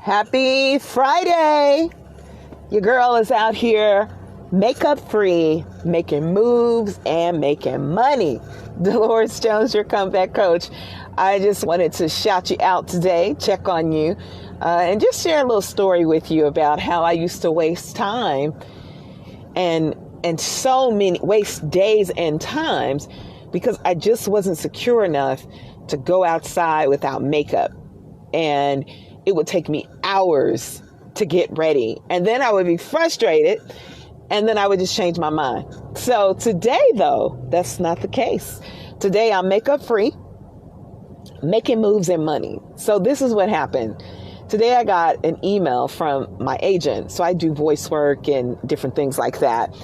Happy Friday. Your girl is out here makeup free, making moves and making money. Dolores Jones, your comeback coach. I just wanted to shout you out today, check on you, and just share a little story with you about how I used to waste time and waste days and times because I just wasn't secure enough to go outside without makeup. And it would take me hours to get ready. And then I would be frustrated. And then I would just change my mind. So today, though, that's not the case. Today, I'm makeup free, making moves and money. So this is what happened. Today, I got an email from my agent. So I do voice work and different things like that.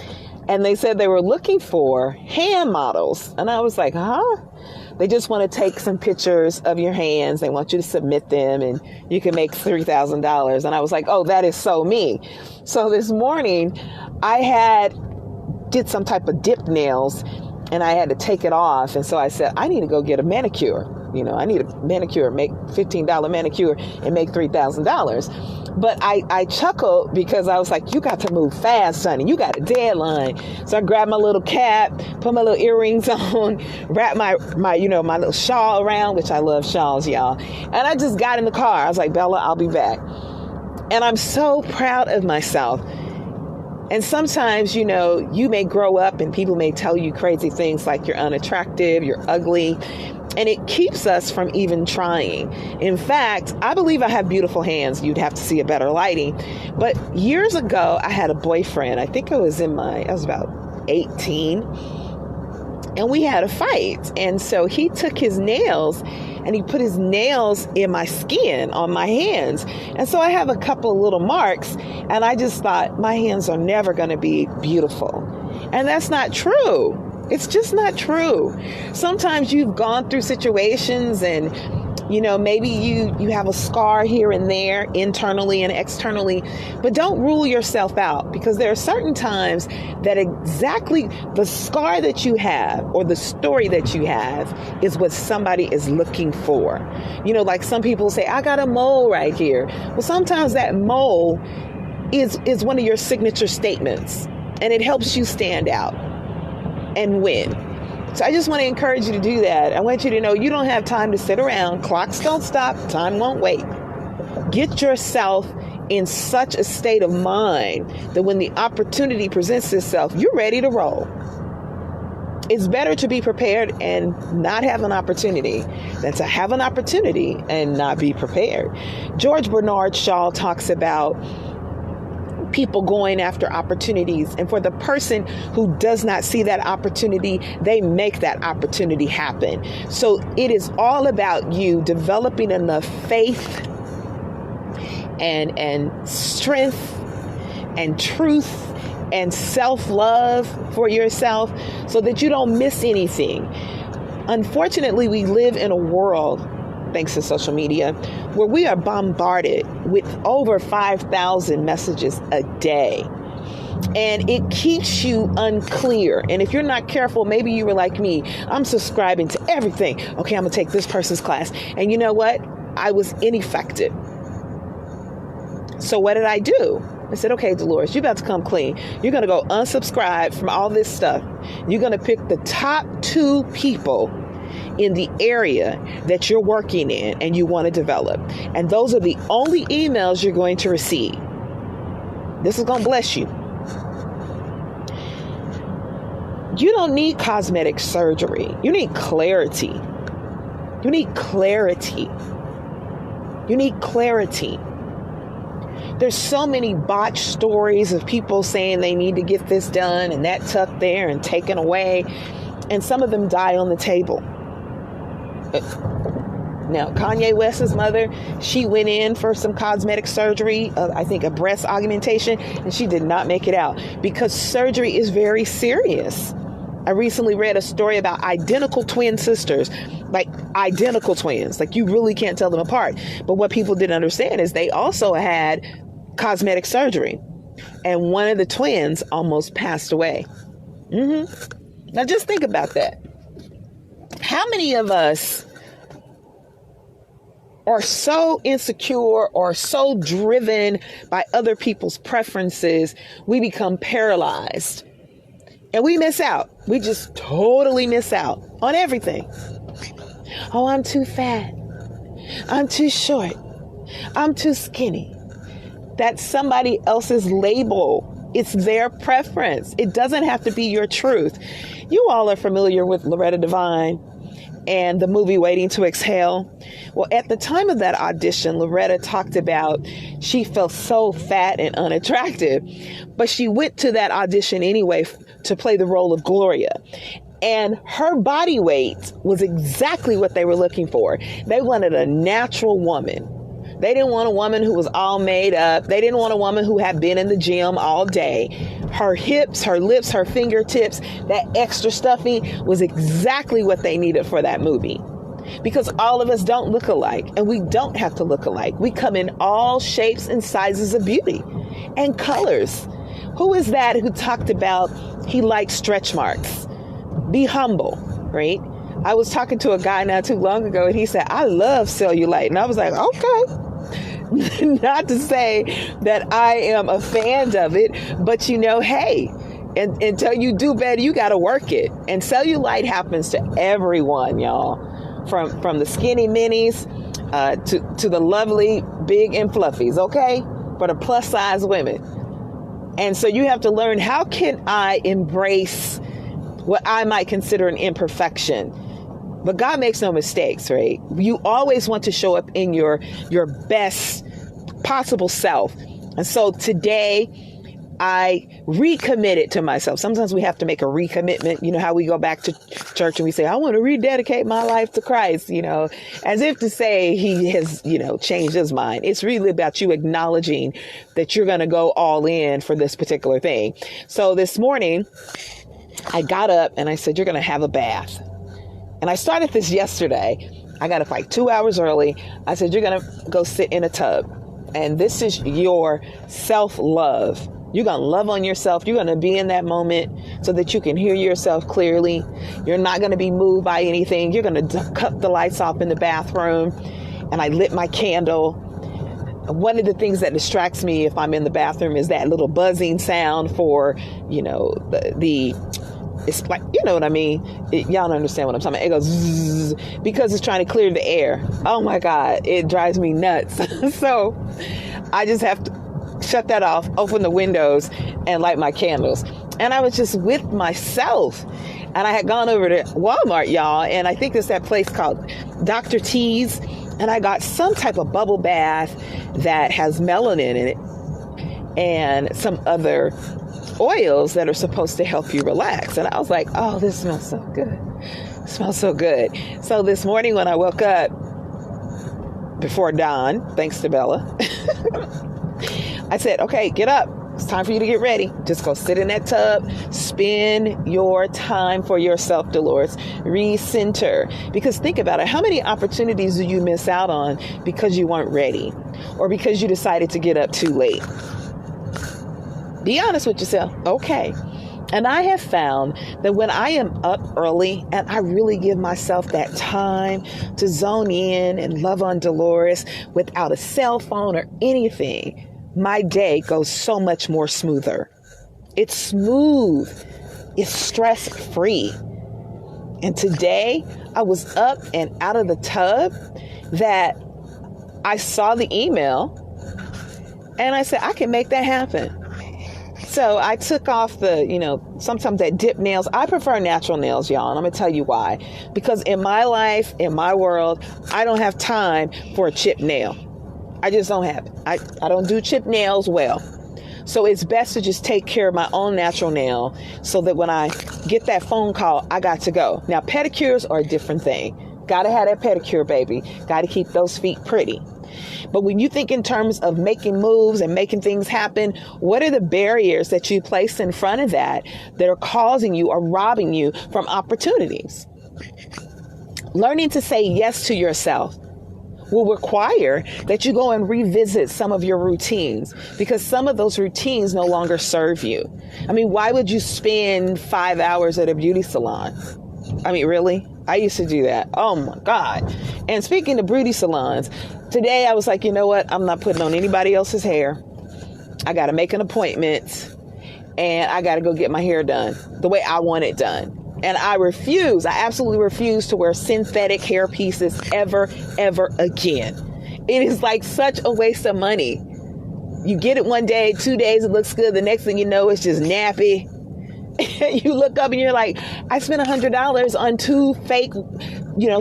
And they said they were looking for hand models. And I was like, huh? They just want to take some pictures of your hands. They want you to submit them and you can make $3,000. And I was like, oh, that is so me. So this morning I did some type of dip nails and I had to take it off. And so I said, I need to go get a manicure. I need a manicure, make $15 manicure and make $3,000. But I chuckled because I was like, you got to move fast, honey. You got a deadline. So I grabbed my little cap, put my little earrings on, wrapped my little shawl around, which I love shawls, y'all. And I just got in the car. I was like, Bella, I'll be back. And I'm so proud of myself. And sometimes, you may grow up and people may tell you crazy things like you're unattractive, you're ugly. And it keeps us from even trying. In fact, I believe I have beautiful hands. You'd have to see a better lighting. But years ago, I had a boyfriend. I think I was about 18. And we had a fight. And so he took his nails and he put his nails in my skin on my hands. And so I have a couple of little marks. And I just thought my hands are never going to be beautiful. And that's not true. It's just not true. Sometimes you've gone through situations and, maybe you have a scar here and there internally and externally, but don't rule yourself out because there are certain times that exactly the scar that you have or the story that you have is what somebody is looking for. Like some people say, I got a mole right here. Well, sometimes that mole is one of your signature statements and it helps you stand out and win. So I just want to encourage you to do that. I want you to know you don't have time to sit around. Clocks don't stop. Time won't wait. Get yourself in such a state of mind that when the opportunity presents itself, you're ready to roll. It's better to be prepared and not have an opportunity than to have an opportunity and not be prepared. George Bernard Shaw talks about people going after opportunities. And for the person who does not see that opportunity, they make that opportunity happen. So it is all about you developing enough faith and strength and truth and self-love for yourself so that you don't miss anything. Unfortunately, we live in a world, thanks to social media, where we are bombarded with over 5,000 messages a day. And it keeps you unclear. And if you're not careful, maybe you were like me, I'm subscribing to everything. Okay, I'm gonna take this person's class. And you know what? I was ineffective. So what did I do? I said, okay, Dolores, you're about to come clean. You're going to go unsubscribe from all this stuff. You're going to pick the top 2 people in the area that you're working in and you want to develop. And those are the only emails you're going to receive. This is going to bless you. You don't need cosmetic surgery. You need clarity. You need clarity. You need clarity. There's so many botched stories of people saying they need to get this done and that tucked there and taken away. And some of them die on the table. Now, Kanye West's mother, she went in for some cosmetic surgery, I think a breast augmentation, and she did not make it out because surgery is very serious. I recently read a story about identical twin sisters, like identical twins, like you really can't tell them apart. But what people didn't understand is they also had cosmetic surgery and one of the twins almost passed away. Now just think about that. How many of us are so insecure or so driven by other people's preferences, we become paralyzed and we miss out. We just totally miss out on everything. Oh, I'm too fat. I'm too short. I'm too skinny. That's somebody else's label. It's their preference. It doesn't have to be your truth. You all are familiar with Loretta Devine and the movie Waiting to Exhale. Well, at the time of that audition, Loretta talked about she felt so fat and unattractive, but she went to that audition anyway to play the role of Gloria. And her body weight was exactly what they were looking for. They wanted a natural woman. They didn't want a woman who was all made up. They didn't want a woman who had been in the gym all day. Her hips, her lips, her fingertips, that extra stuffing was exactly what they needed for that movie. Because all of us don't look alike, and we don't have to look alike. We come in all shapes and sizes of beauty and colors. Who is that who talked about he likes stretch marks? Be humble, right? I was talking to a guy not too long ago, and he said, I love cellulite. And I was like, okay. Not to say that I am a fan of it, but hey, and until you do better, you got to work it. And cellulite happens to everyone, y'all, from the skinny minis to the lovely big and fluffies, okay, for the plus size women. And so you have to learn, how can I embrace what I might consider an imperfection? But God makes no mistakes, right? You always want to show up in your best possible self. And so today I recommitted to myself. Sometimes we have to make a recommitment. You know how we go back to church and we say, I want to rededicate my life to Christ, as if to say he has, changed his mind. It's really about you acknowledging that you're going to go all in for this particular thing. So this morning I got up and I said, you're going to have a bath. And I started this yesterday. I got up like 2 hours early. I said, you're going to go sit in a tub. And this is your self-love. You're going to love on yourself. You're going to be in that moment so that you can hear yourself clearly. You're not going to be moved by anything. You're going to cut the lights off in the bathroom. And I lit my candle. One of the things that distracts me if I'm in the bathroom is that little buzzing sound for, it's like, you know what I mean? Y'all don't understand what I'm talking about. It goes zzz, because it's trying to clear the air. Oh my God, it drives me nuts. So I just have to shut that off, open the windows, and light my candles. And I was just with myself. And I had gone over to Walmart, y'all, and I think it's that place called Dr. T's. And I got some type of bubble bath that has melanin in it and some other oils that are supposed to help you relax. And I was like, oh, this smells so good. It smells so good. So this morning when I woke up before dawn, thanks to Bella, I said, okay, get up. It's time for you to get ready. Just go sit in that tub. Spend your time for yourself, Dolores. Recenter. Because think about it. How many opportunities do you miss out on because you weren't ready or because you decided to get up too late? Be honest with yourself. Okay. And I have found that when I am up early and I really give myself that time to zone in and love on Dolores without a cell phone or anything, my day goes so much more smoother. It's smooth. It's stress-free. And today I was up and out of the tub that I saw the email and I said, I can make that happen. So I took off the, sometimes that dip nails. I prefer natural nails, y'all. And I'm going to tell you why. Because in my life, in my world, I don't have time for a chipped nail. I just don't have it. I don't do chipped nails well. So it's best to just take care of my own natural nail so that when I get that phone call, I got to go. Now, pedicures are a different thing. Got to have that pedicure, baby. Got to keep those feet pretty. But when you think in terms of making moves and making things happen, what are the barriers that you place in front of that are causing you or robbing you from opportunities? Learning to say yes to yourself will require that you go and revisit some of your routines because some of those routines no longer serve you. I mean, why would you spend 5 hours at a beauty salon? I mean, really? I used to do that. Oh my God. And speaking of beauty salons, today I was like, you know what? I'm not putting on anybody else's hair. I got to make an appointment and I got to go get my hair done the way I want it done. And I absolutely refuse to wear synthetic hair pieces ever again. It is like such a waste of money. You get it one day, 2 days, it looks good. The next thing you know, it's just nappy. You look up and you're like, I spent $100 on 2 fake,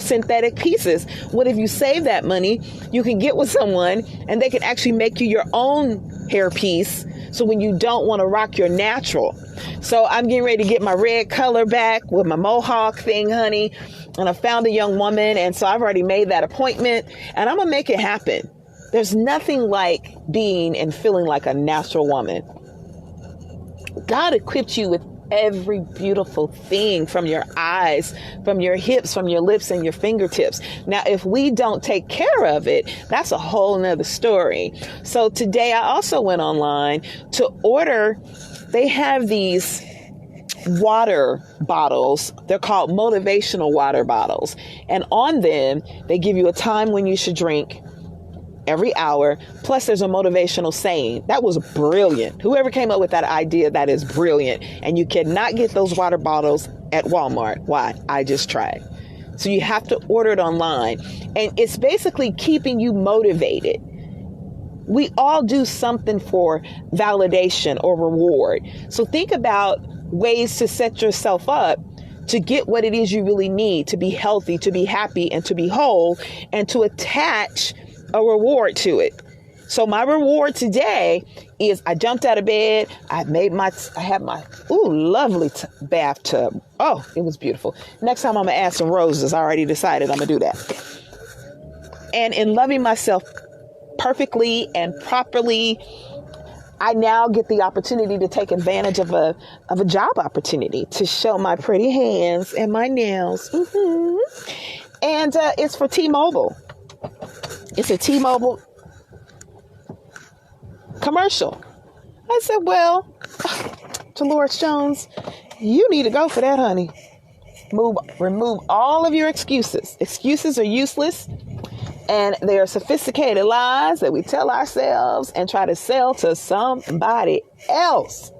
synthetic pieces. What if you save that money? You can get with someone and they can actually make you your own hair piece. So when you don't want to rock your natural. So I'm getting ready to get my red color back with my mohawk thing, honey. And I found a young woman. And so I've already made that appointment and I'm going to make it happen. There's nothing like being and feeling like a natural woman. God equipped you with every beautiful thing, from your eyes, from your hips, from your lips and your fingertips. Now, if we don't take care of it, that's a whole nother story. So today I also went online to order. They have these water bottles. They're called motivational water bottles. And on them, they give you a time when you should drink every hour. Plus there's a motivational saying. That was brilliant. Whoever came up with that idea, that is brilliant. And you cannot get those water bottles at Walmart. Why? I just tried. So you have to order it online. And it's basically keeping you motivated. We all do something for validation or reward. So think about ways to set yourself up to get what it is you really need to be healthy, to be happy, and to be whole, and to attach a reward to it. So my reward today is I jumped out of bed. I had my lovely bathtub. Oh, it was beautiful. Next time I'm going to add some roses. I already decided I'm going to do that. And in loving myself perfectly and properly, I now get the opportunity to take advantage of a job opportunity to show my pretty hands and my nails. And it's for T-Mobile. It's a T-Mobile commercial. I said, well, Dolores Jones, you need to go for that, honey. Remove all of your excuses. Excuses are useless, and they are sophisticated lies that we tell ourselves and try to sell to somebody else.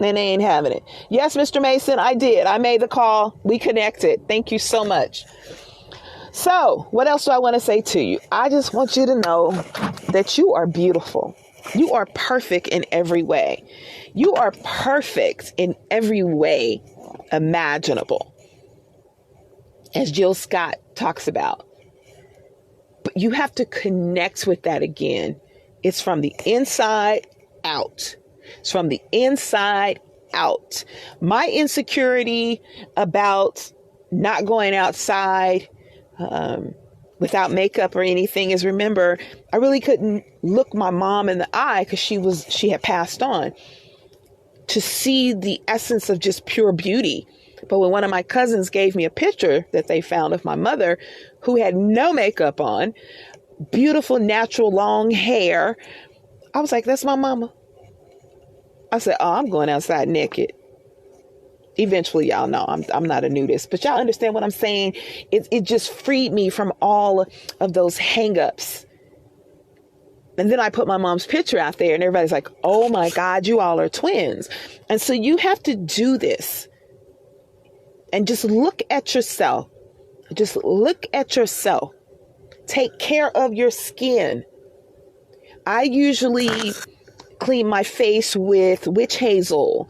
And they ain't having it. Yes, Mr. Mason, I did. I made the call. We connected. Thank you so much. So what else do I want to say to you? I just want you to know that you are beautiful. You are perfect in every way. You are perfect in every way imaginable, as Jill Scott talks about. But you have to connect with that again. It's from the inside out. It's from the inside out. My insecurity about not going outside without makeup or anything is, remember, I really couldn't look my mom in the eye because she had passed on, to see the essence of just pure beauty. But when one of my cousins gave me a picture that they found of my mother, who had no makeup on, beautiful, natural, long hair, I was like, that's my mama. I said, oh, I'm going outside naked. Eventually, y'all know I'm not a nudist, but y'all understand what I'm saying? It just freed me from all of those hangups. And then I put my mom's picture out there and everybody's like, oh my God, you all are twins. And so you have to do this and just look at yourself. Just look at yourself. Take care of your skin. I usually clean my face with witch hazel.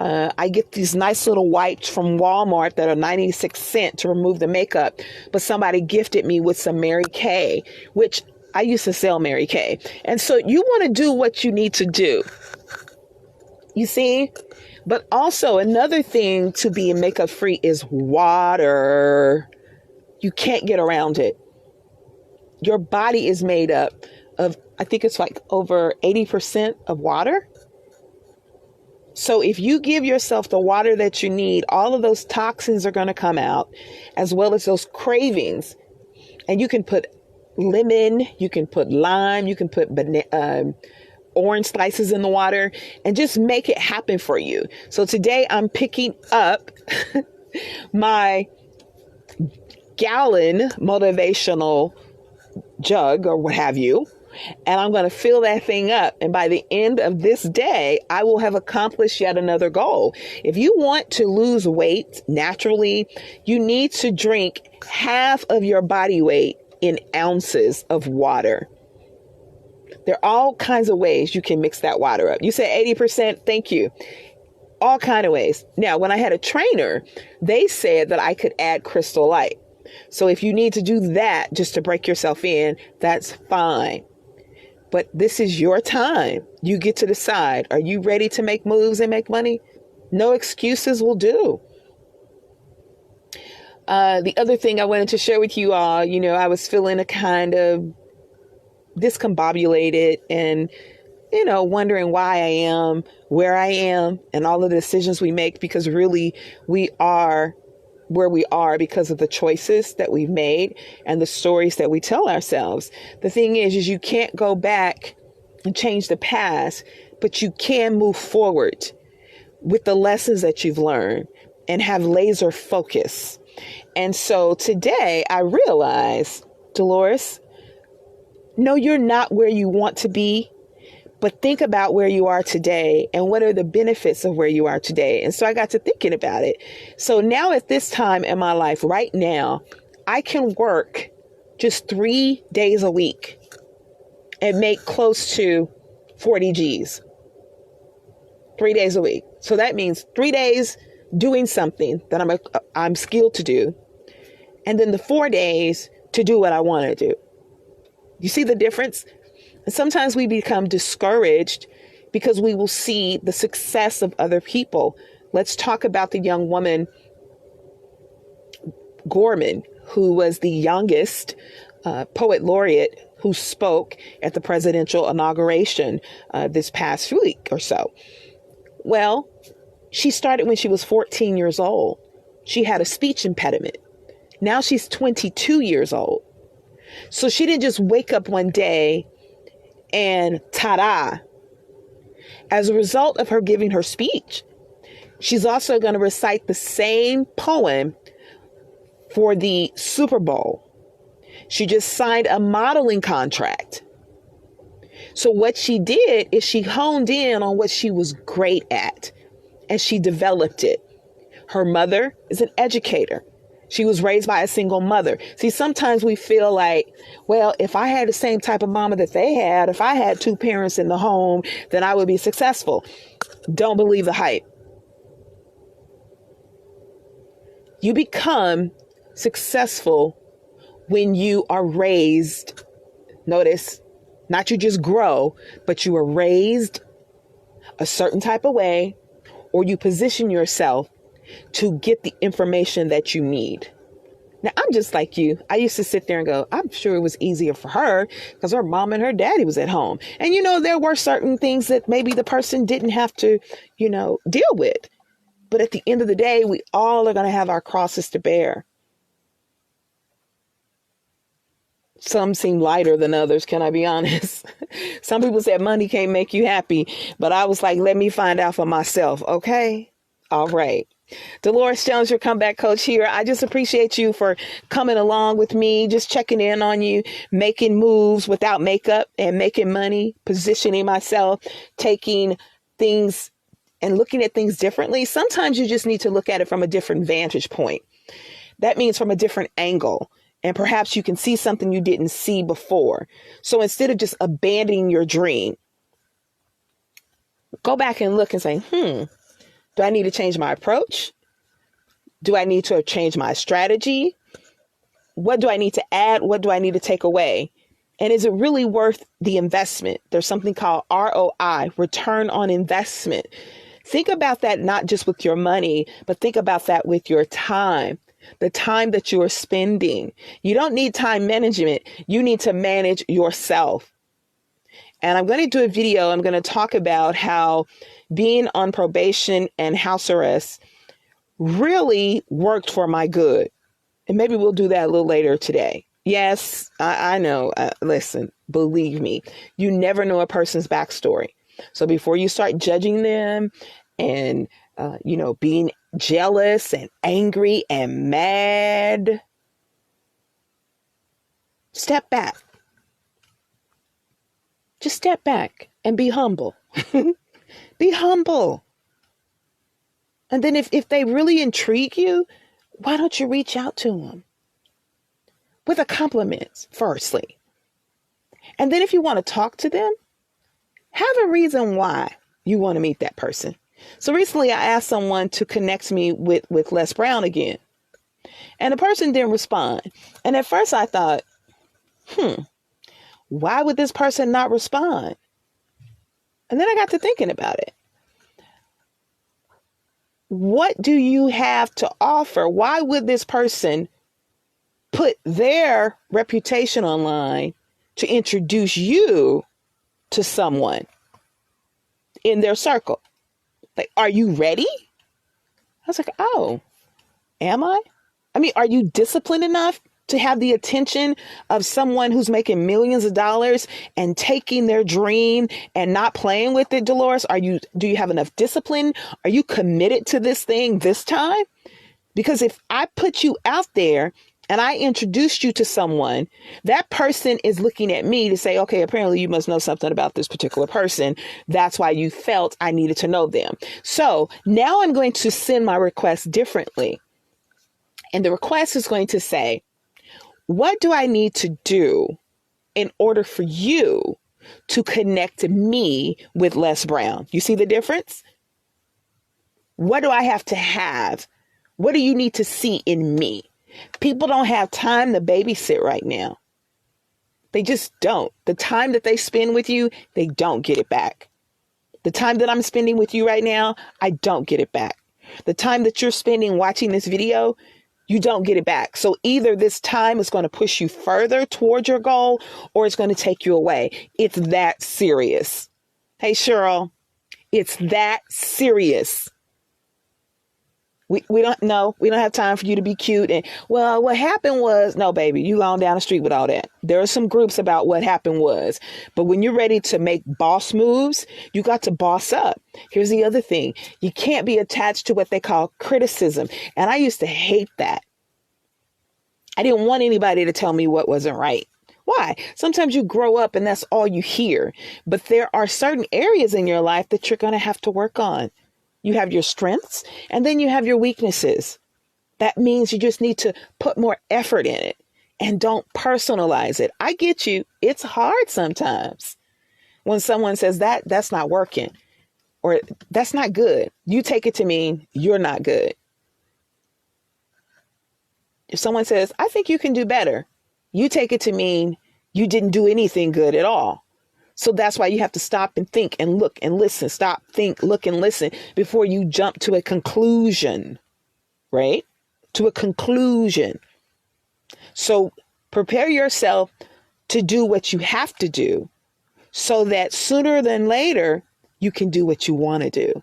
I get these nice little wipes from Walmart that are 96 cents to remove the makeup. But somebody gifted me with some Mary Kay, which I used to sell Mary Kay. And so you want to do what you need to do. You see? But also another thing to be makeup free is water. You can't get around it. Your body is made up of, I think it's like over 80% of water. So if you give yourself the water that you need, all of those toxins are going to come out, as well as those cravings. And you can put lemon, you can put lime, you can put orange slices in the water and just make it happen for you. So today I'm picking up my gallon motivational jug or what have you, and I'm going to fill that thing up. And by the end of this day, I will have accomplished yet another goal. If you want to lose weight naturally, you need to drink half of your body weight in ounces of water. There are all kinds of ways you can mix that water up. You say 80%, thank you. All kind of ways. Now, when I had a trainer, they said that I could add Crystal Light. So if you need to do that just to break yourself in, that's fine. But this is your time. You get to decide. Are you ready to make moves and make money? No excuses will do. The other thing I wanted to share with you all, I was feeling a kind of discombobulated and, wondering why I am where I am and all of the decisions we make, because really we are where we are because of the choices that we've made and the stories that we tell ourselves. The thing is you can't go back and change the past, but you can move forward with the lessons that you've learned and have laser focus. And so today I realized, Dolores, no, you're not where you want to be, but think about where you are today and what are the benefits of where you are today. And so I got to thinking about it. So now at this time in my life, right now, I can work just 3 days a week and make close to 40 G's. 3 days a week. So that means 3 days doing something that I'm skilled to do. And then the 4 days to do what I want to do. You see the difference? And sometimes we become discouraged because we will see the success of other people. Let's talk about the young woman, Gorman, who was the youngest poet laureate who spoke at the presidential inauguration this past week or so. Well, she started when she was 14 years old. She had a speech impediment. Now she's 22 years old. So she didn't just wake up one day and ta-da. As a result of her giving her speech, she's also going to recite the same poem for the Super Bowl. She just signed a modeling contract. So what she did is she honed in on what she was great at, and she developed it. Her mother is an educator. She was raised by a single mother. See, sometimes we feel like, well, if I had the same type of mama that they had, if I had two parents in the home, then I would be successful. Don't believe the hype. You become successful when you are raised. Notice, not you just grow, but you are raised a certain type of way, or you position yourself to get the information that you need. Now, I'm just like you. I used to sit there and go, I'm sure it was easier for her because her mom and her daddy was at home. And, there were certain things that maybe the person didn't have to, deal with. But at the end of the day, we all are going to have our crosses to bear. Some seem lighter than others, can I be honest? Some people said money can't make you happy, but I was like, let me find out for myself. Okay. All right. Dolores Jones, your comeback coach here. I just appreciate you for coming along with me, just checking in on you, making moves without makeup and making money, positioning myself, taking things and looking at things differently. Sometimes you just need to look at it from a different vantage point. That means from a different angle. And perhaps you can see something you didn't see before. So instead of just abandoning your dream, go back and look and say, do I need to change my approach? Do I need to change my strategy? What do I need to add? What do I need to take away? And is it really worth the investment? There's something called ROI, return on investment. Think about that not just with your money, but think about that with your time, the time that you are spending. You don't need time management. You need to manage yourself. And I'm going to do a video. I'm going to talk about how being on probation and house arrest really worked for my good. And maybe we'll do that a little later today. Yes, I know. Listen, believe me, you never know a person's backstory. So before you start judging them and, being jealous and angry and mad, Step back. Just step back and be humble. Be humble. And then if they really intrigue you, why don't you reach out to them with a compliment, firstly? And then if you want to talk to them, have a reason why you want to meet that person. So recently I asked someone to connect me with Les Brown again. And the person didn't respond. And at first I thought, why would this person not respond? And then I got to thinking about it. What do you have to offer? Why would this person put their reputation online to introduce you to someone in their circle? Like, are you ready? I was like, oh, am I? I mean, are you disciplined enough to have the attention of someone who's making millions of dollars and taking their dream and not playing with it, Dolores? Do you have enough discipline? Are you committed to this thing this time? Because if I put you out there and I introduced you to someone, that person is looking at me to say, okay, apparently you must know something about this particular person. That's why you felt I needed to know them. So now I'm going to send my request differently. And the request is going to say, what do I need to do in order for you to connect me with Les Brown? You see the difference? What do I have to have? What do you need to see in me? People don't have time to babysit right now. They just don't. The time that they spend with you, they don't get it back. The time that I'm spending with you right now, I don't get it back. The time that you're spending watching this video, you don't get it back. So either this time is going to push you further towards your goal or it's going to take you away. It's that serious. Hey, Cheryl, it's that serious. We don't know. We don't have time for you to be cute. And well, what happened was, no, baby, you gone down the street with all that. There are some groups about what happened was, but when you're ready to make boss moves, you got to boss up. Here's the other thing. You can't be attached to what they call criticism. And I used to hate that. I didn't want anybody to tell me what wasn't right. Why? Sometimes you grow up and that's all you hear. But there are certain areas in your life that you're going to have to work on. You have your strengths and then you have your weaknesses. That means you just need to put more effort in it and don't personalize it. I get you. It's hard sometimes when someone says that's not working or that's not good. You take it to mean you're not good. If someone says, I think you can do better, you take it to mean you didn't do anything good at all. So that's why you have to stop and think and look and listen. Stop, think, look, and listen before you jump to a conclusion, right? To a conclusion. So prepare yourself to do what you have to do so that sooner than later, you can do what you want to do.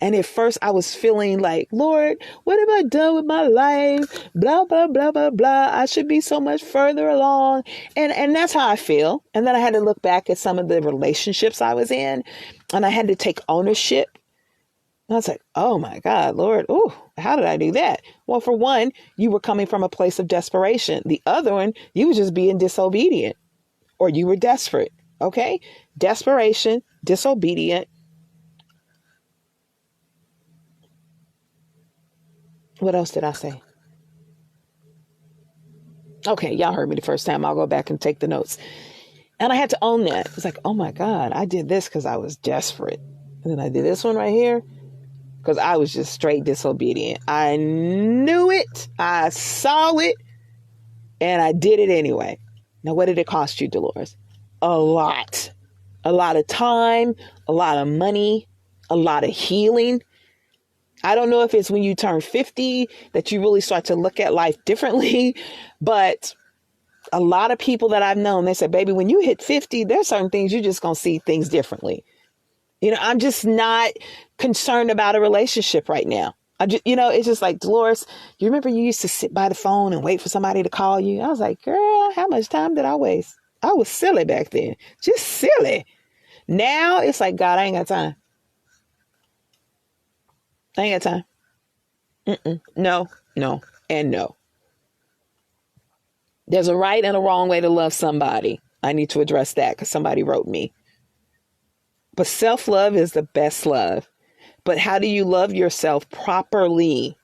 And at first I was feeling like, Lord, what have I done with my life? Blah, blah, blah, blah, blah. I should be so much further along. And that's how I feel. And then I had to look back at some of the relationships I was in and I had to take ownership. And I was like, oh my God, Lord, how did I do that? Well, for one, you were coming from a place of desperation. The other one, you were just being disobedient or you were desperate. Okay. Desperation, disobedient. What else did I say? Okay, y'all heard me the first time. I'll go back and take the notes. And I had to own that. It's like, oh my God, I did this because I was desperate. And then I did this one right here because I was just straight disobedient. I knew it. I saw it. And I did it anyway. Now, what did it cost you, Dolores? A lot. A lot of time, a lot of money, a lot of healing. I don't know if it's when you turn 50 that you really start to look at life differently, but a lot of people that I've known, they said, baby, when you hit 50, there's certain things you're just going to see things differently. You know, I'm just not concerned about a relationship right now. It's just like, Dolores, you remember you used to sit by the phone and wait for somebody to call you? I was like, girl, how much time did I waste? I was silly back then, just silly. Now it's like, God, I ain't got time. I ain't got time. No, and no. There's a right and a wrong way to love somebody. I need to address that because somebody wrote me. But self-love is the best love. But how do you love yourself properly?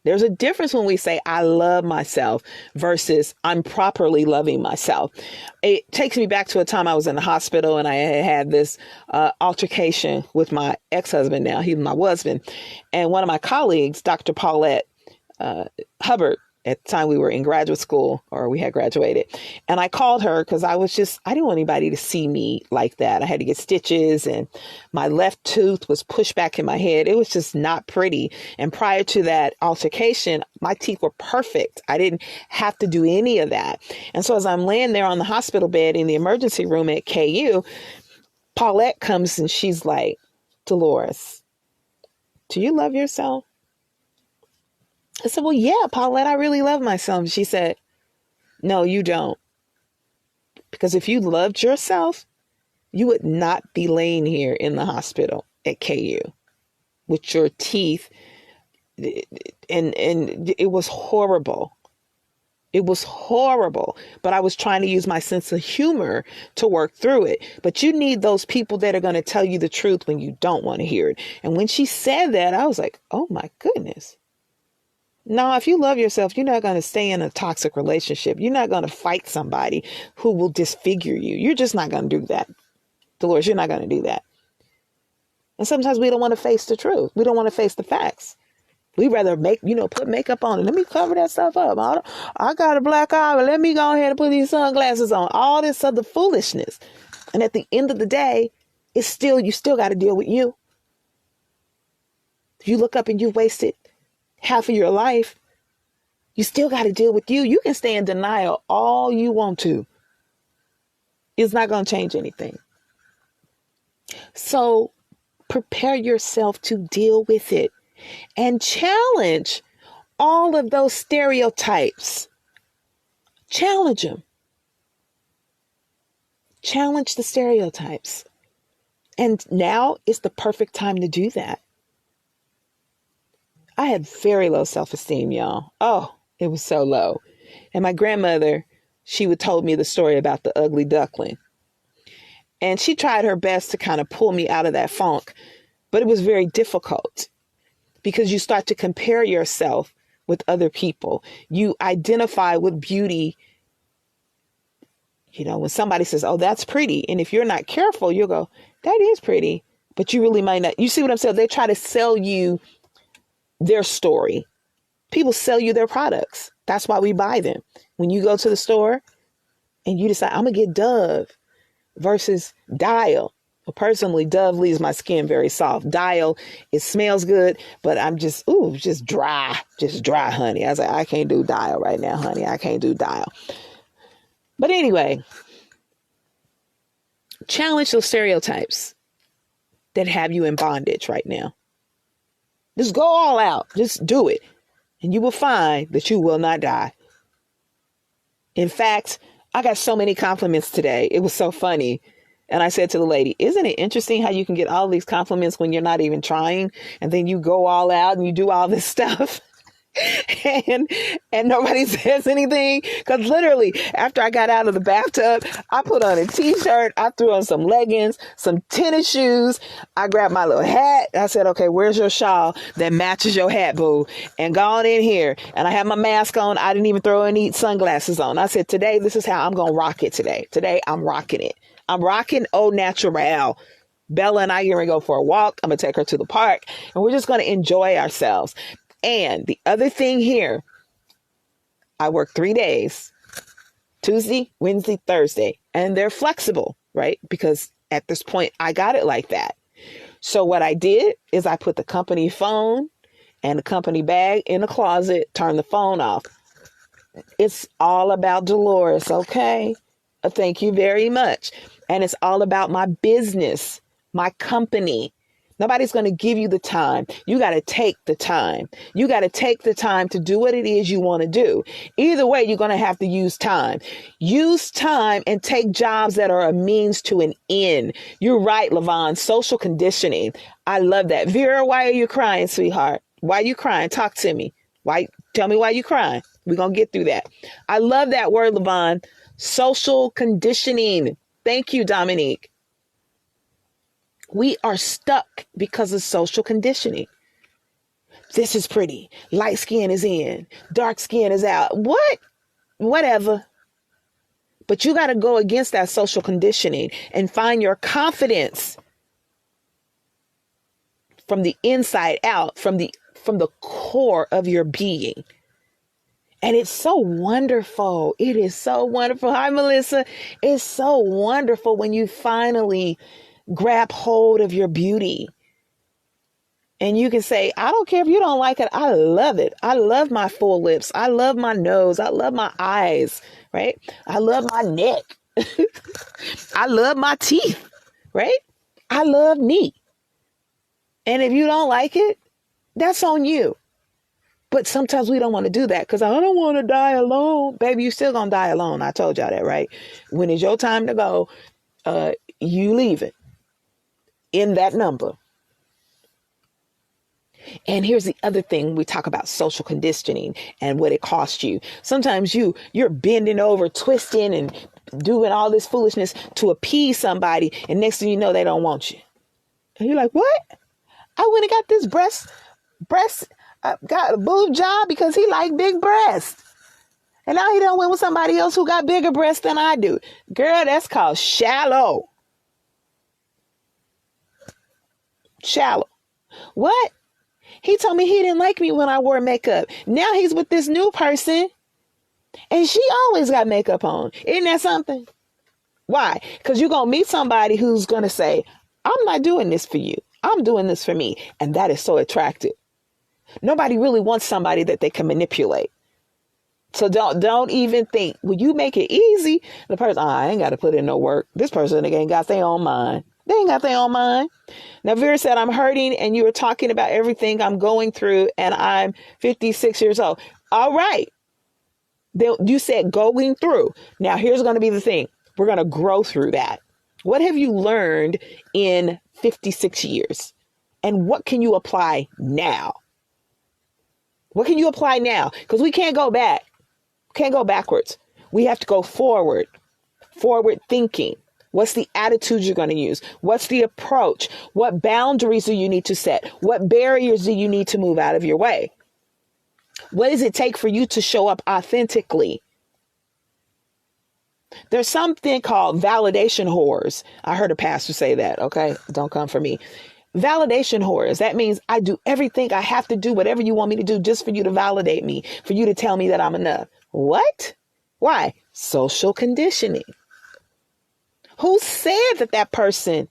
There's a difference when we say I love myself versus I'm properly loving myself. It takes me back to a time I was in the hospital and I had this altercation with my ex-husband. Now he's my husband, and one of my colleagues, Dr. Paulette Hubbard, at the time we were in graduate school, or we had graduated. And I called her because I didn't want anybody to see me like that. I had to get stitches and my left tooth was pushed back in my head. It was just not pretty. And prior to that altercation, my teeth were perfect. I didn't have to do any of that. And so as I'm laying there on the hospital bed in the emergency room at KU, Paulette comes and she's like, Dolores, do you love yourself? I said, well, yeah, Paulette, I really love myself. She said, no, you don't. Because if you loved yourself, you would not be laying here in the hospital at KU with your teeth. And it was horrible. It was horrible. But I was trying to use my sense of humor to work through it. But you need those people that are going to tell you the truth when you don't want to hear it. And when she said that, I was like, oh, my goodness. No, if you love yourself, you're not going to stay in a toxic relationship. You're not going to fight somebody who will disfigure you. You're just not going to do that. Dolores, you're not going to do that. And sometimes we don't want to face the truth. We don't want to face the facts. We rather put makeup on and let me cover that stuff up. I got a black eye, but let me go ahead and put these sunglasses on. All this other foolishness. And at the end of the day, you still got to deal with you. If you look up and you wasted half of your life, you still got to deal with you. You can stay in denial all you want to. It's not going to change anything. So prepare yourself to deal with it and challenge all of those stereotypes. Challenge them. Challenge the stereotypes. And now is the perfect time to do that. I had very low self-esteem, y'all. Oh, it was so low. And my grandmother, she would told me the story about the ugly duckling. And she tried her best to kind of pull me out of that funk. But it was very difficult because you start to compare yourself with other people. You identify with beauty. You know, when somebody says, oh, that's pretty. And if you're not careful, you'll go, that is pretty. But you really might not. You see what I'm saying? They try to sell you their story. People sell you their products. That's why we buy them. When you go to the store and you decide, I'm going to get Dove versus Dial. Well, personally, Dove leaves my skin very soft. Dial, it smells good, but I'm just dry honey. I was like, I can't do Dial right now, honey. I can't do Dial. But anyway, challenge those stereotypes that have you in bondage right now. Just go all out. Just do it. And you will find that you will not die. In fact, I got so many compliments today. It was so funny. And I said to the lady, isn't it interesting how you can get all these compliments when you're not even trying? And then you go all out and you do all this stuff. and nobody says anything, because literally after I got out of the bathtub, I put on a t-shirt, I threw on some leggings, some tennis shoes, I grabbed my little hat, I said, okay, where's your shawl that matches your hat, boo, and go on in here. And I had my mask on. I didn't even throw any sunglasses on. I said, today, this is how I'm gonna rock it today. I'm rocking it. I'm rocking au naturel. Bella and I are gonna go for a walk. I'm gonna take her to the park and we're just gonna enjoy ourselves. And the other thing here, I work 3 days, Tuesday, Wednesday, Thursday, and they're flexible, right? Because at this point, I got it like that. So what I did is I put the company phone and the company bag in the closet, turned the phone off. It's all about Dolores, okay? Thank you very much. And it's all about my business, my company. Nobody's going to give you the time. You got to take the time. You got to take the time to do what it is you want to do. Either way, you're going to have to use time. Use time and take jobs that are a means to an end. You're right, Lavon. Social conditioning. I love that. Vera, why are you crying, sweetheart? Why are you crying? Talk to me. Why? Tell me why you crying. We're going to get through that. I love that word, Levon. Social conditioning. Thank you, Dominique. We are stuck because of social conditioning. This is pretty. Light skin is in. Dark skin is out. What? Whatever. But you got to go against that social conditioning and find your confidence from the inside out, from the core of your being. And it's so wonderful. It is so wonderful. Hi, Melissa. It's so wonderful when you finally grab hold of your beauty. And you can say, I don't care if you don't like it. I love it. I love my full lips. I love my nose. I love my eyes, right? I love my neck. I love my teeth, right? I love me. And if you don't like it, that's on you. But sometimes we don't want to do that because I don't want to die alone. Baby, you still gonna die alone. I told y'all that, right? When it's your time to go, you leave it in that number. And here's the other thing. We talk about social conditioning and what it costs you. Sometimes you're bending over, twisting and doing all this foolishness to appease somebody. And next thing you know, they don't want you. And you're like, what? I went and got this got a boob job because he liked big breasts. And now he done went with somebody else who got bigger breasts than I do. Girl, that's called shallow. Shallow. What? He told me he didn't like me when I wore makeup. Now he's with this new person and she always got makeup on. Isn't that something? Why? Because you're going to meet somebody who's going to say, I'm not doing this for you. I'm doing this for me. And that is so attractive. Nobody really wants somebody that they can manipulate. So don't even think, when you make it easy, the person, I ain't got to put in no work. This person ain't got their own mind. They ain't got their own mind. Now, Vera said, I'm hurting and you were talking about everything I'm going through and I'm 56 years old. All right. You said going through. Now, here's going to be the thing. We're going to grow through that. What have you learned in 56 years? And what can you apply now? What can you apply now? Because we can't go back. Can't go backwards. We have to go forward. Forward thinking. What's the attitude you're going to use? What's the approach? What boundaries do you need to set? What barriers do you need to move out of your way? What does it take for you to show up authentically? There's something called validation whores. I heard a pastor say that. Okay, don't come for me. Validation whores. That means I do everything I have to do, whatever you want me to do, just for you to validate me, for you to tell me that I'm enough. What? Why? Social conditioning. Who said that person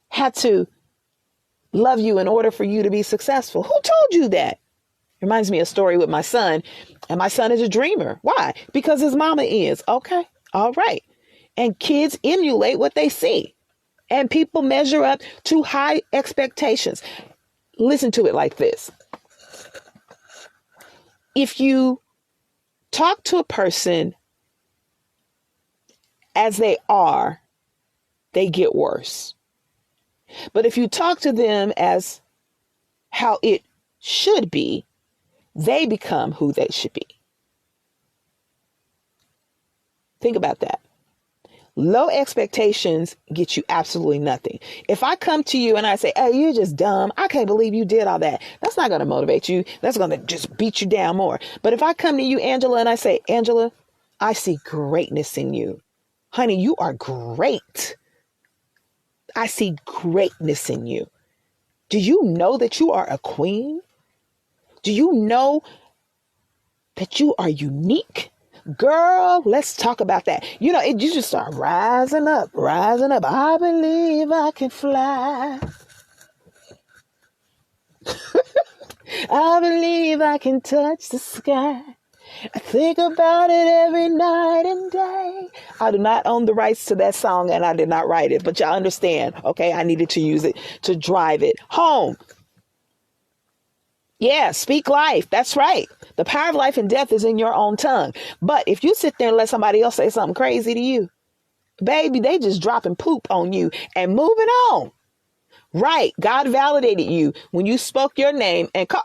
had to love you in order for you to be successful? Who told you that? Reminds me of a story with my son. And my son is a dreamer. Why? Because his mama is. Okay. All right. And kids emulate what they see. And people measure up to high expectations. Listen to it like this. If you talk to a person as they are, they get worse. But if you talk to them as how it should be, they become who they should be. Think about that. Low expectations get you absolutely nothing. If I come to you and I say, hey, you're just dumb. I can't believe you did all that. That's not going to motivate you. That's going to just beat you down more. But if I come to you, Angela, and I say, Angela, I see greatness in you. Honey, you are great. I see greatness in you. Do you know that you are a queen? Do you know that you are unique? Girl, let's talk about that. You know, you just start rising up, rising up. I believe I can fly. I believe I can touch the sky. I think about it every night and day. I do not own the rights to that song and I did not write it, but y'all understand. Okay, I needed to use it to drive it home. Yeah, speak life. That's right. The power of life and death is in your own tongue. But if you sit there and let somebody else say something crazy to you, baby, they just dropping poop on you and moving on. Right. God validated you when you spoke your name. And come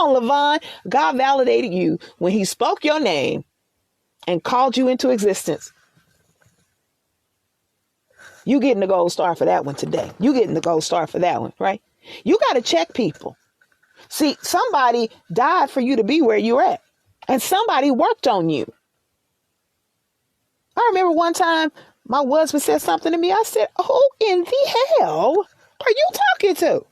on, Levon. God validated you when he spoke your name and called you into existence. You getting the gold star for that one today. You getting the gold star for that one, right? You got to check people. See, somebody died for you to be where you're at. And somebody worked on you. I remember one time my husband said something to me. I said, who in the hell are you talking to?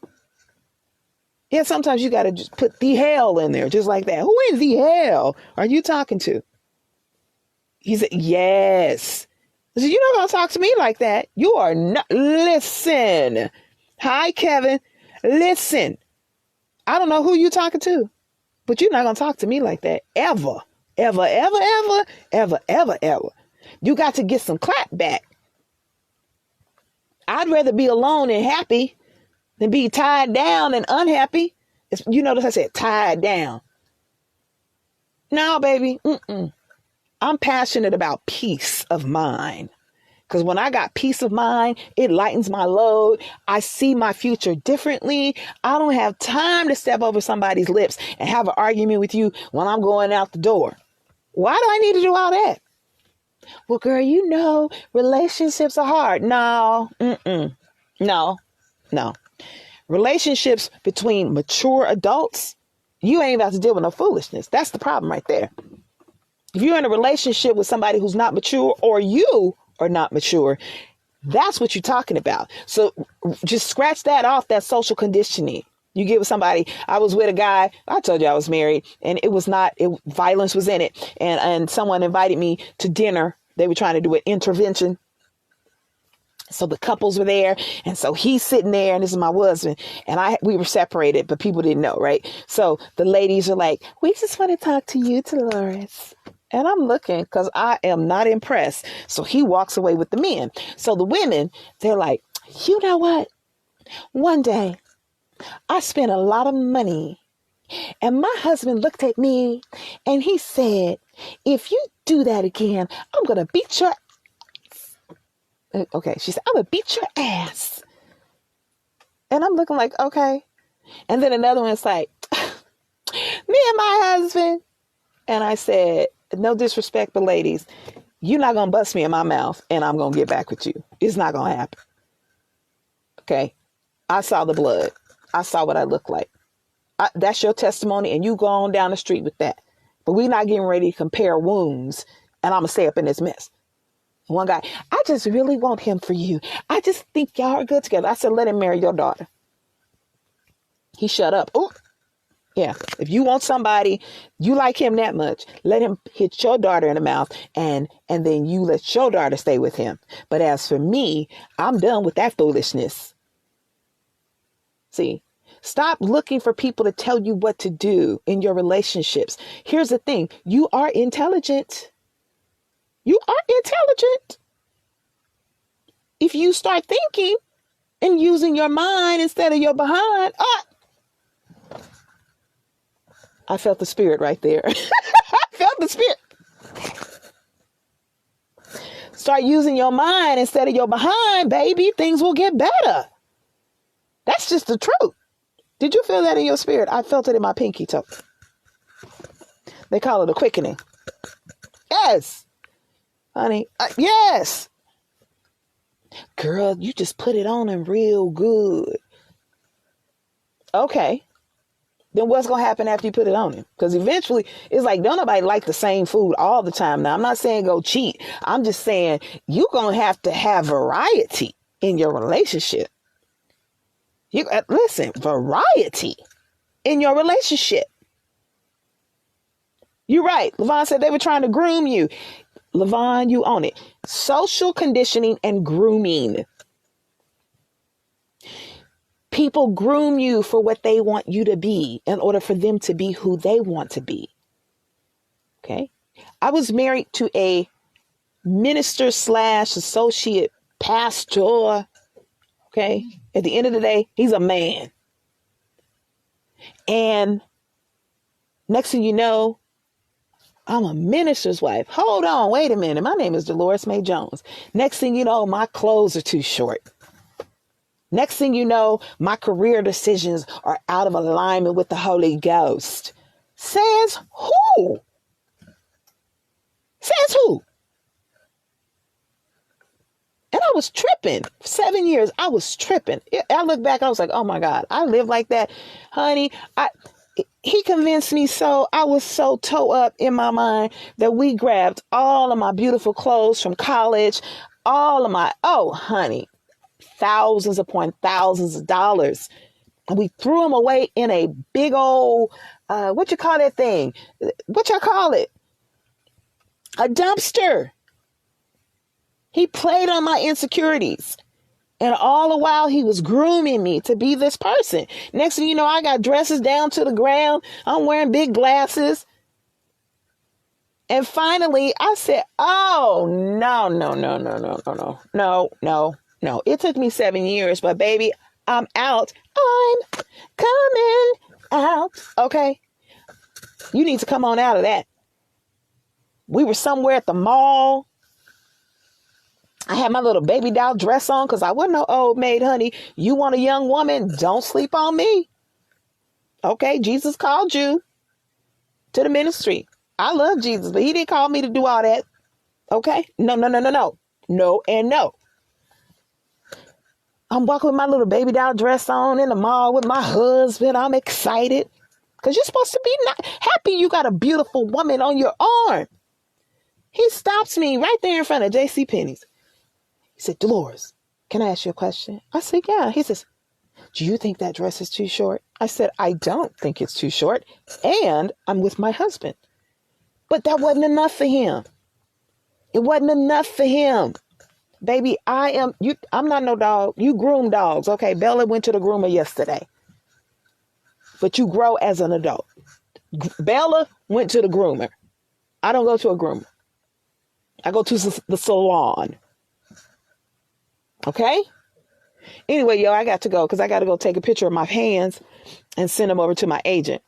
Yeah, sometimes you got to just put the hell in there, just like that. Who in the hell are you talking to? He said, yes. I said, you're not going to talk to me like that. You are not. Listen. Hi, Kevin. Listen. I don't know who you're talking to, but you're not going to talk to me like that. Ever. Ever, ever, ever, ever, ever, ever. You got to get some clap back. I'd rather be alone and happy than be tied down and unhappy. You notice I said tied down. No, baby. I'm passionate about peace of mind. Because when I got peace of mind, it lightens my load. I see my future differently. I don't have time to step over somebody's lips and have an argument with you when I'm going out the door. Why do I need to do all that? Well, girl, you know, relationships are hard. No. No. Relationships between mature adults, you ain't about to deal with no foolishness. That's the problem right there. If you're in a relationship with somebody who's not mature, or you are not mature, that's what you're talking about. So just scratch that off, that social conditioning. You get with somebody. I was with a guy. I told you I was married, and violence was in it. And someone invited me to dinner. They were trying to do an intervention. So the couples were there. And so he's sitting there, and this is my husband. And we were separated, but people didn't know, right? So the ladies are like, we just want to talk to you, Dolores. And I'm looking because I am not impressed. So he walks away with the men. So the women, they're like, you know what? One day I spent a lot of money, and my husband looked at me and he said, if you do that again, I'm going to beat your ass. Okay. She said, I'm going to beat your ass. And I'm looking like, okay. And then another one's like, me and my husband. And I said, no disrespect, but ladies, you're not going to bust me in my mouth and I'm going to get back with you. It's not going to happen. Okay. I saw the blood. I saw what I looked like. That's your testimony, and you go on down the street with that. But we're not getting ready to compare wounds, and I'm going to stay up in this mess. One guy, I just really want him for you. I just think y'all are good together. I said, let him marry your daughter. He shut up. Oh, yeah. If you want somebody, you like him that much, let him hit your daughter in the mouth, and then you let your daughter stay with him. But as for me, I'm done with that foolishness. See, stop looking for people to tell you what to do in your relationships. Here's the thing. You are intelligent. You are intelligent. If you start thinking and using your mind instead of your behind. I felt the spirit right there. I felt the spirit. Start using your mind instead of your behind, baby. Things will get better. That's just the truth. Did you feel that in your spirit? I felt it in my pinky toe. They call it a quickening. Yes. Honey. Yes. Girl, you just put it on him real good. Okay. Then what's going to happen after you put it on him? Because eventually it's like, don't nobody like the same food all the time. Now, I'm not saying go cheat. I'm just saying you're going to have variety in your relationship. Listen, variety in your relationship. You're right. Levon said they were trying to groom you. Levon, you own it. Social conditioning and grooming. People groom you for what they want you to be in order for them to be who they want to be. Okay. I was married to a minister / associate pastor. Okay. At the end of the day, he's a man. And next thing you know, I'm a minister's wife. Hold on. Wait a minute. My name is Dolores May Jones. Next thing you know, my clothes are too short. Next thing you know, my career decisions are out of alignment with the Holy Ghost. Says who? Says who? And I was tripping. 7 years, I was tripping. I look back, I was like, oh my God, I lived like that. Honey, he convinced me so. I was so toe up in my mind that we grabbed all of my beautiful clothes from college, all of my, oh honey, thousands upon thousands of dollars. And we threw them away in a big old, what you call that thing? What y'all call it? A dumpster. He played on my insecurities. And all the while he was grooming me to be this person. Next thing you know, I got dresses down to the ground. I'm wearing big glasses. And finally I said, oh, no. It took me 7 years, but baby, I'm out. I'm coming out. Okay. You need to come on out of that. We were somewhere at the mall. I had my little baby doll dress on because I wasn't no old maid, honey. You want a young woman? Don't sleep on me. Okay, Jesus called you to the ministry. I love Jesus, but he didn't call me to do all that. Okay? No. No and no. I'm walking with my little baby doll dress on in the mall with my husband. I'm excited because you're supposed to be not happy you got a beautiful woman on your arm. He stops me right there in front of JCPenney's. He said, Dolores, can I ask you a question? I said, yeah. He says, do you think that dress is too short? I said, I don't think it's too short. And I'm with my husband. But that wasn't enough for him. It wasn't enough for him. Baby, I'm not no dog. You groom dogs. Okay, Bella went to the groomer yesterday. But you grow as an adult. Bella went to the groomer. I don't go to a groomer. I go to the salon. Okay? Anyway, yo, I got to go because I got to go take a picture of my hands and send them over to my agent.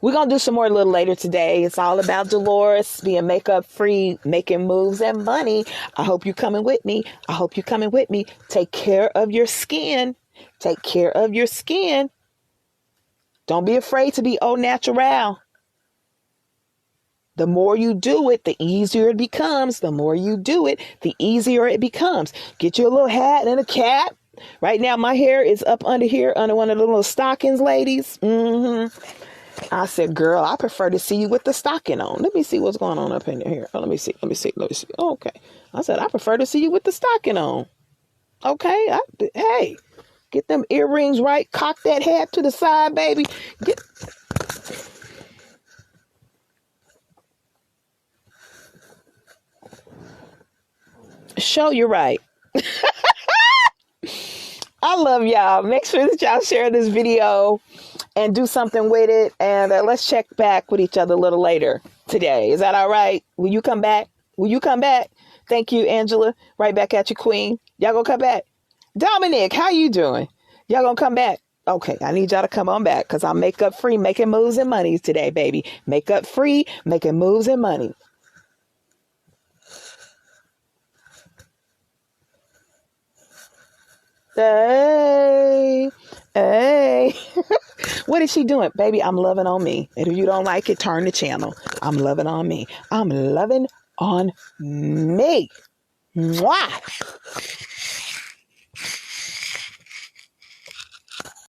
We're going to do some more a little later today. It's all about Dolores being makeup free, making moves and money. I hope you're coming with me. Take care of your skin. Take care of your skin. Don't be afraid to be au natural. The more you do it, the easier it becomes. The more you do it, the easier it becomes. Get you a little hat and a cap. Right now, my hair is up under here, under one of the little stockings, ladies. I said, girl, I prefer to see you with the stocking on. Let me see what's going on up in here. Oh, let me see. Okay. I said, I prefer to see you with the stocking on. Okay. Hey, get them earrings right. Cock that hat to the side, baby. Show you right. I love y'all. Make sure that y'all share this video and do something with it. And let's check back with each other a little later today. Is that all right? Will you come back? Thank you, Angela. Right back at you, Queen. Y'all gonna come back? Dominic, how you doing? Y'all gonna come back? Okay, I need y'all to come on back because I'm makeup free, making moves and money today, baby. Makeup free, making moves and money. Hey. What is she doing? Baby, I'm loving on me. And if you don't like it, turn the channel. I'm loving on me. I'm loving on me. Mwah.